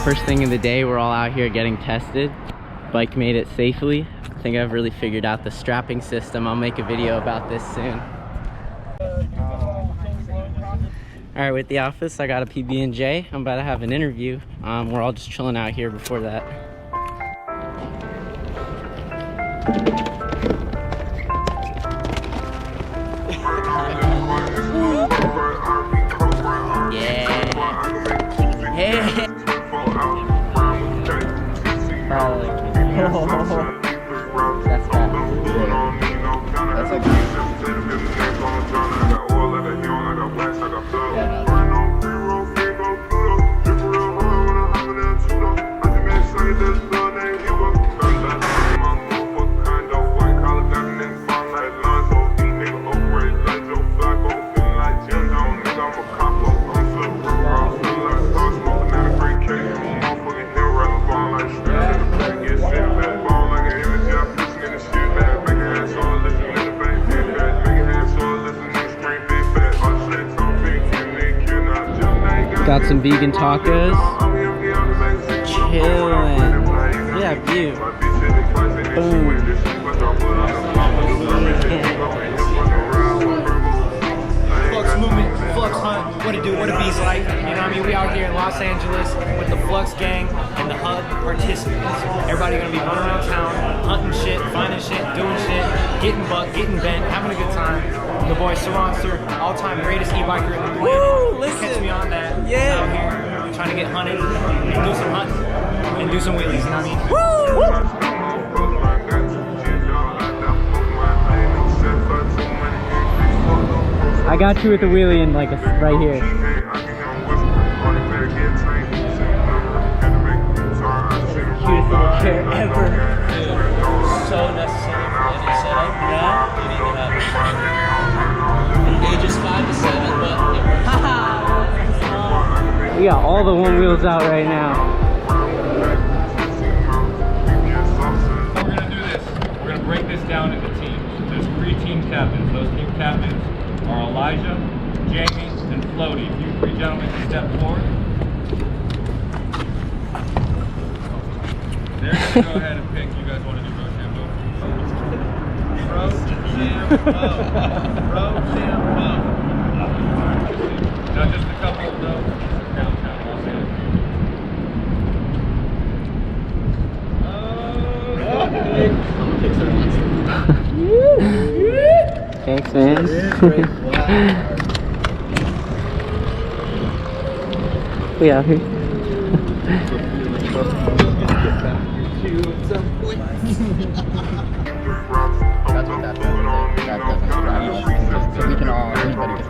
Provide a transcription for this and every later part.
First thing in the day, we're all out here getting tested. Bike made it safely. I think I've really figured out the strapping system. I'll make a video about this soon. All right, with the office, I got a PB&J. I'm about to have an interview. We're all just chilling out here before that. Yeah. That's bad. That's like got some vegan tacos. Chillin'. Yeah, view. Boom. Flux movement, Flux hunt, what it do, what it be's like. You know what I mean? We out here in Los Angeles with the Flux gang and the HUD participants. Everybody gonna be running around town, hunting shit, finding shit, doing shit, getting bucked, getting bent, having a good time. The boy Surron, all-time greatest e-biker in the planet. Woo, listen. Catch me on that. Yeah. Out here trying to get hunted and do some hunting and do some wheelies, you know what I mean? Woo! I got you with the wheelie and like right here. Cutest little chair ever. So necessary for any setup. Yeah. You need to have ages 5 to 7, but it works. We got all the one wheels out right now. So we're gonna do this. We're gonna break this down into teams. There's 3 team captains. Those team captains are Elijah, Jamie, and Floaty. If you 3 gentlemen can step forward. They're gonna go ahead and pick. You guys want to do Rochambeau? Rochambeau. Now just a couple of those downtown Los Angeles. Thanks, man. We out here. That's what that does. That doesn't surround us. So we can all, anybody can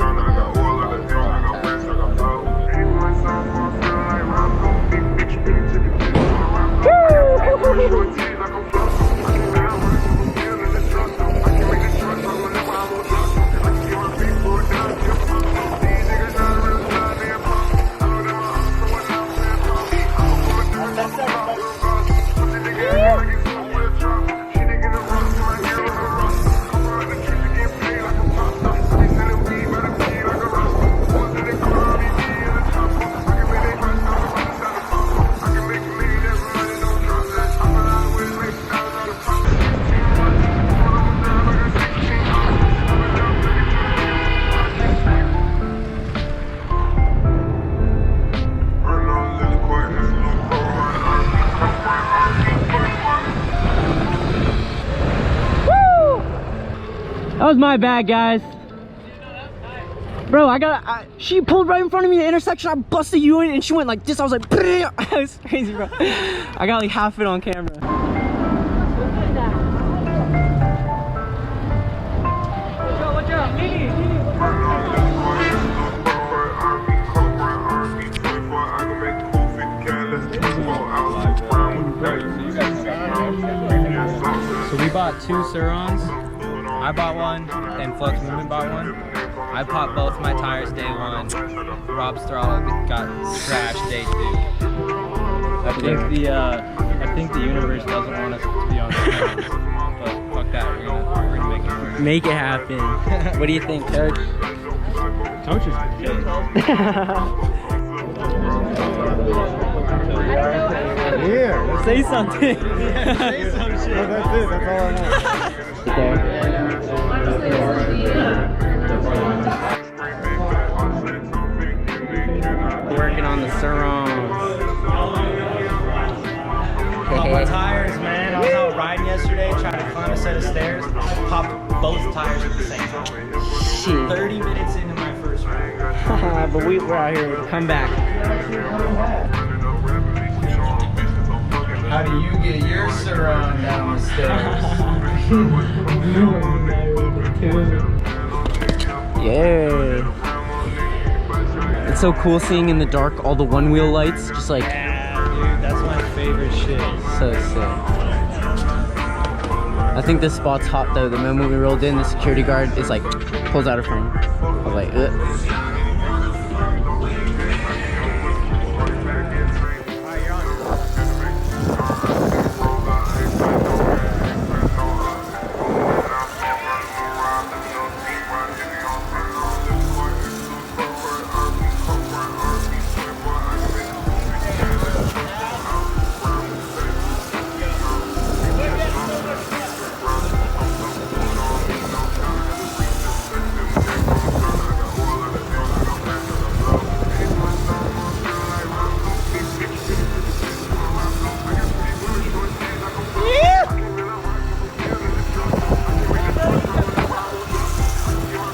That was my bad, guys. Bro, she pulled right in front of me in the intersection. I busted you in and she went like this. I was like, it was crazy, bro. I got like half it on camera. Watch out, So we bought 2 Surrons. I bought one, and Flux Movement bought one. I popped both my tires day 1. Rob's throttle got crashed day 2. I think the universe doesn't want us to be on the ground, but fuck that. We're gonna make it work. Make it happen. What do you think, Coach? Coach is good. Here. Say something. Say some shit. That's it. That's all I want. Working on the Surron. Pop my tires, man. I was out riding yesterday, trying to climb a set of stairs. Popped both tires at the same time. Shit. 30 minutes into my first ride. But we're out here with a comeback. How do you get your Surron down the stairs? Yeah. It's so cool seeing in the dark all the one wheel lights, just like Yeah, dude, that's my favorite shit. so sick. I think this spot's hot though. The moment we rolled in, the security guard is like pulls out her phone. I was like, ugh.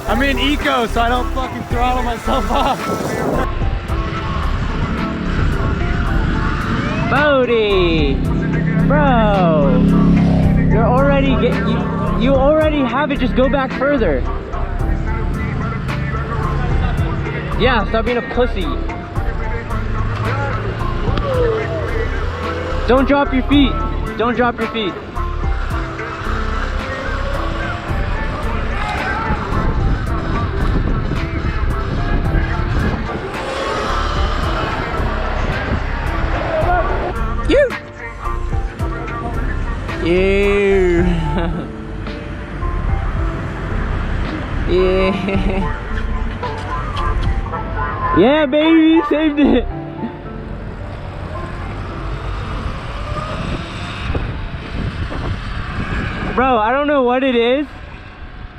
I'm in eco, so I don't fucking throttle myself off. Bodie! Bro! You're already you already have it, just go back further. Yeah, stop being a pussy. Don't drop your feet. Don't drop your feet. You. Yeah. Yeah. Yeah, baby, saved it. Bro, I don't know what it is,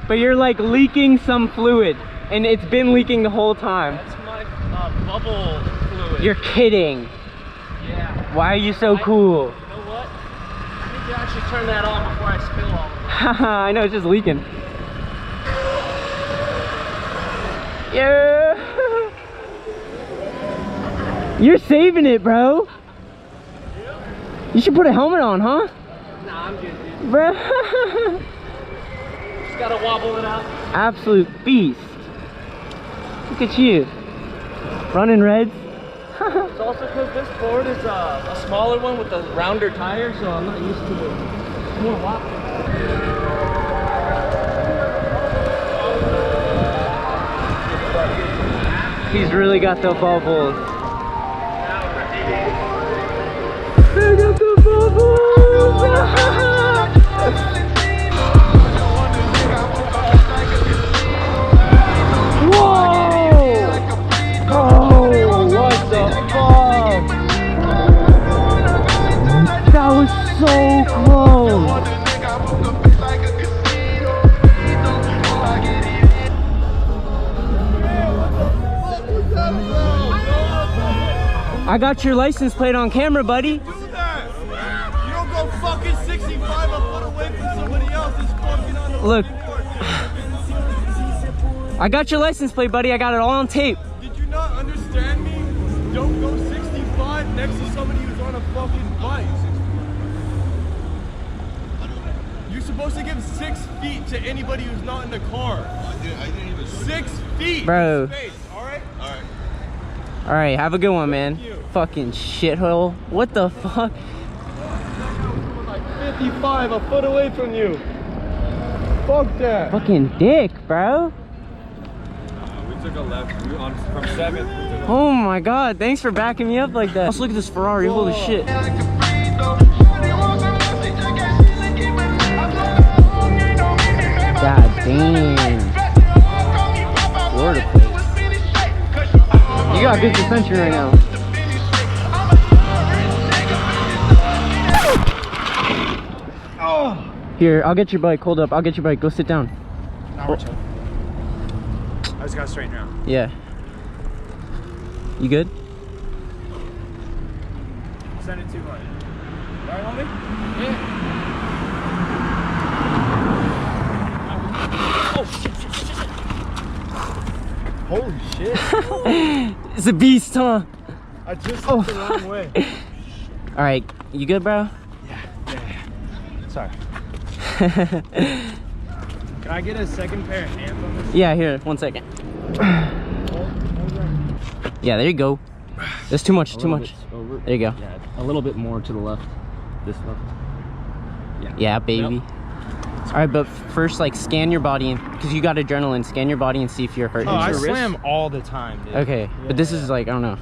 but you're like leaking some fluid, and it's been leaking the whole time. That's my bubble fluid. You're kidding. Yeah. Why are you so cool? You know what? I need to actually turn that on before I spill all of it. Haha, I know, it's just leaking. Yeah. You're saving it, bro. You should put a helmet on, huh? Nah, I'm good, dude. Bro. Just gotta wobble it out. Absolute beast. Look at you. Running reds. It's also because this Ford is a smaller one with a rounder tire, so I'm not used to it. It's more wobbly. He's really got the bubbles. They got the bubbles! Whoa! Oh, what the fuck? That was so close! I got your license plate on camera, buddy. Do that. You don't go fucking 65 a foot away from somebody else that's fucking on the Look. board. I got your license plate, buddy. I got it all on tape. Did you not understand me? Don't go 65 next to somebody who's on a fucking bike. You're supposed to give 6 feet to anybody who's not in the car. I didn't even 6 feet. Bro. Space, all right? All right. All right, have a good one, man. Thank you. Fucking shithole. What the fuck? Like 55 a foot away from you. Fuck that. Fucking dick, bro. We took a left. We on from 7th. Oh my god, thanks for backing me up like that. Let's look at this Ferrari. Holy shit. God damn. Florida place. You got good suspension right now. Here, I'll get your bike. Hold up, I'll get your bike. Go sit down. Now we're chill. I just gotta straighten her out. Yeah. You good? Send it to her. Alright, homie? Yeah. Oh, shit. Holy shit. It's a beast, huh? I just went the wrong way. All right, you good, bro? Yeah. Sorry. Can I get a second pair of hands on this? Yeah, here, 1 second. Yeah, there you go. That's too much, too much. There you go. Yeah, a little bit more to the left. This left. Yeah, baby. Yep. All right, but first, like, scan your body, because you got adrenaline. Scan your body and see if you're hurting. Oh, I your wrist. slam all the time, dude. Okay, but this is like, I don't know.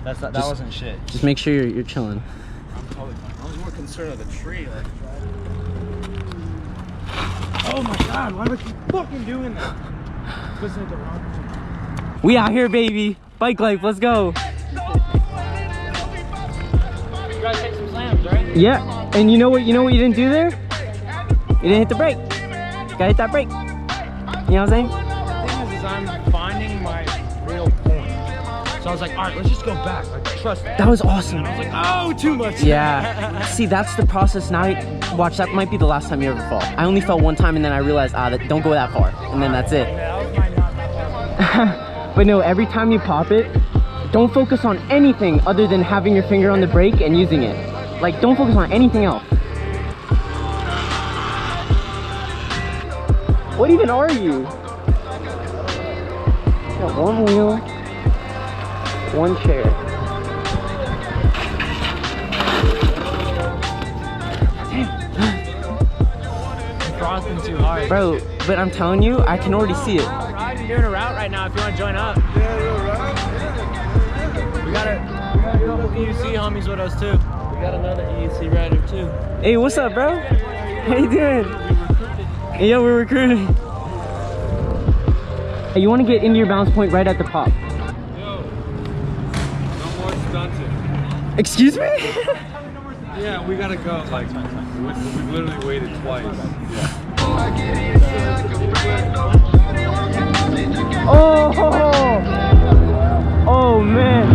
That wasn't shit. Just make sure you're chilling. I'm totally fine. I was more concerned with the tree. Like, oh my god, why do I keep fucking doing that? Listen to the wrong person. We out here, baby. Bike life, let's go. You guys take some slams, right? Yeah, and you know what you didn't do there? You didn't hit the brake. Gotta hit that brake. You know what I'm saying? The thing is I'm finding my real point. So I was like, alright, let's just go back. Like, trust me. That was awesome. I was like, oh, too much. Yeah. See, that's the process. Now, watch, that might be the last time you ever fall. I only fell one time and then I realized, don't go that far. And then that's it. Yeah, that was my not that far. But no, every time you pop it, don't focus on anything other than having your finger on the brake and using it. Like, don't focus on anything else. What even are you? Got one wheel, one chair. I'm frosting too hard. Bro, but I'm telling you, I can already see it. I'm doing a route right now if you want to join up. We got a couple EUC homies with us too. We got another EUC rider too. Hey, what's up, bro? How you doing? Hey, yo, we're recruiting. Hey, you want to get into your balance point right at the pop. Yo, no more stunting. Excuse me? Yeah, we gotta go. Like, we literally waited twice. Yeah. Oh, oh man.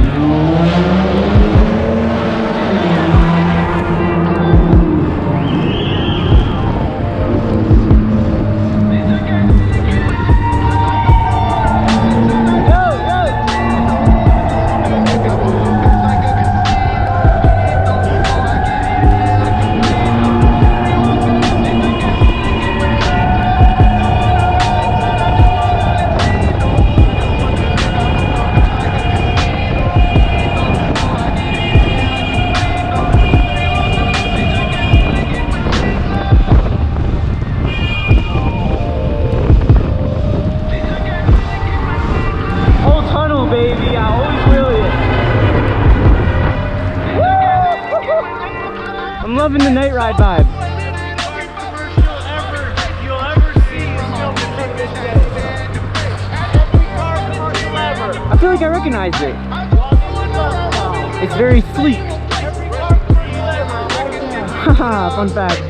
I'm loving the night ride vibe. I feel like I recognize it. It's very sleek. Haha, fun fact.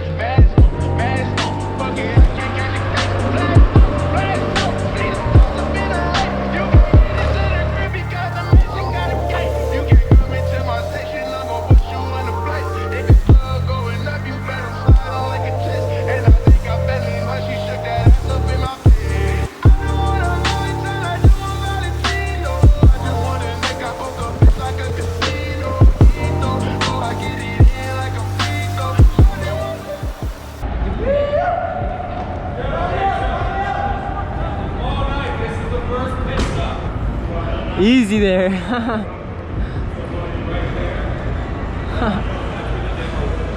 Easy there.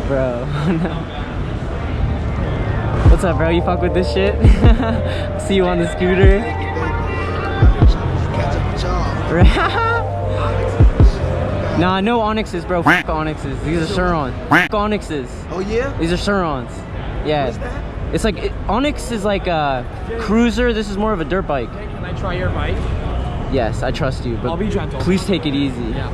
Bro, no. What's up, bro? You fuck with this shit? See you on the scooter. Nah, no Onyxes, bro. Fuck Onyxes. These are Surrons. Fuck Onyxes. Oh yeah? These are Surrons. Yeah. What's that? It's like, Onyx is like a cruiser. This is more of a dirt bike. Can I try your bike? Yes, I trust you, I'll but be gentle. please take it easy. Yeah.